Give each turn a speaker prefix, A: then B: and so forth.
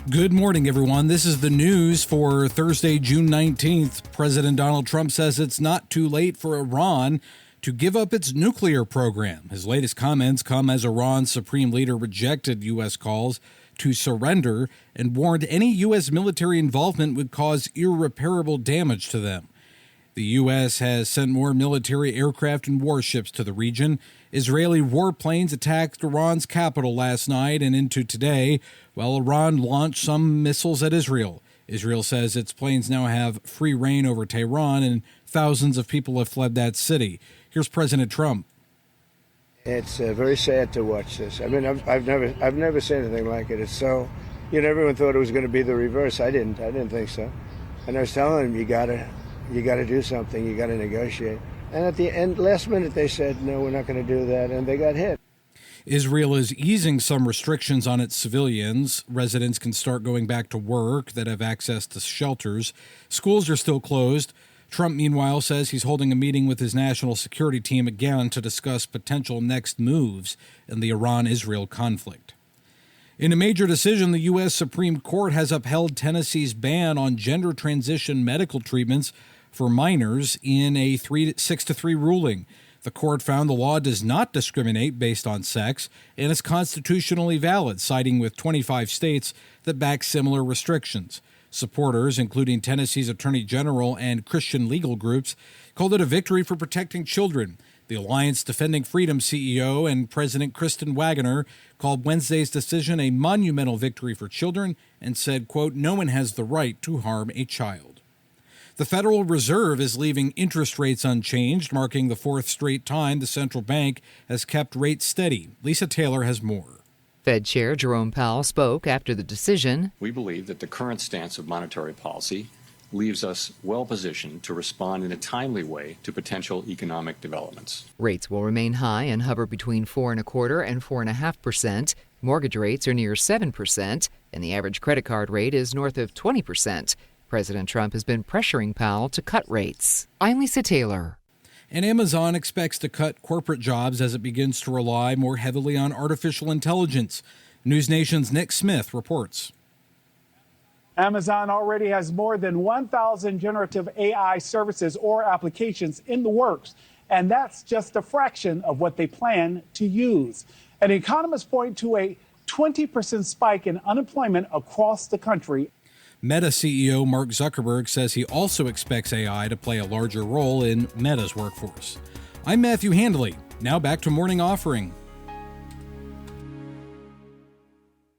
A: Good morning, everyone. This is the news for Thursday, June 19th. President Donald Trump says it's not too late for Iran to give up its nuclear program. His latest comments come as Iran's supreme leader rejected U.S. calls to surrender and warned any U.S. military involvement would cause irreparable damage to them. The U.S. has sent more military aircraft and warships to the region. Israeli warplanes attacked Iran's capital last night and into today, while Iran launched some missiles at Israel. Israel says its planes now have free reign over Tehran, and thousands of people have fled that city. Here's President Trump.
B: It's very sad to watch this. I mean, I've never seen anything like it. It's so, everyone thought it was going to be the reverse. I didn't think so. And I was telling them, you got to do something. You got to negotiate. And at the end, last minute, they said, no, we're not going to do that, and they got hit.
A: Israel is easing some restrictions on its civilians. Residents can start going back to work that have access to shelters. Schools are still closed. Trump, meanwhile, says he's holding a meeting with his national security team again to discuss potential next moves in the Iran-Israel conflict. In a major decision, the U.S. Supreme Court has upheld Tennessee's ban on gender transition medical treatments for minors in a 6-3 ruling. The court found the law does not discriminate based on sex and is constitutionally valid, siding with 25 states that back similar restrictions. Supporters, including Tennessee's Attorney General and Christian legal groups, called it a victory for protecting children. The Alliance Defending Freedom CEO and President Kristen Wagoner called Wednesday's decision a monumental victory for children and said, quote, "No one has the right to harm a child." The Federal Reserve is leaving interest rates unchanged, marking the fourth straight time the central bank has kept rates steady. Lisa Taylor has more.
C: Fed Chair Jerome Powell spoke after the decision.
D: We believe that the current stance of monetary policy leaves us well positioned to respond in a timely way to potential economic developments.
C: Rates will remain high and hover between 4.25% and 4.5%. Mortgage rates are near 7%, and the average credit card rate is north of 20%. President Trump has been pressuring Powell to cut rates. I'm Lisa Taylor.
A: And Amazon expects to cut corporate jobs as it begins to rely more heavily on artificial intelligence. News Nation's Nick Smith reports.
E: Amazon already has more than 1,000 generative AI services or applications in the works, and that's just a fraction of what they plan to use. And economists point to a 20% spike in unemployment across the country.
A: Meta CEO Mark Zuckerberg says he also expects AI to play a larger role in Meta's workforce. I'm Matthew Handley. Now back to Morning Offering.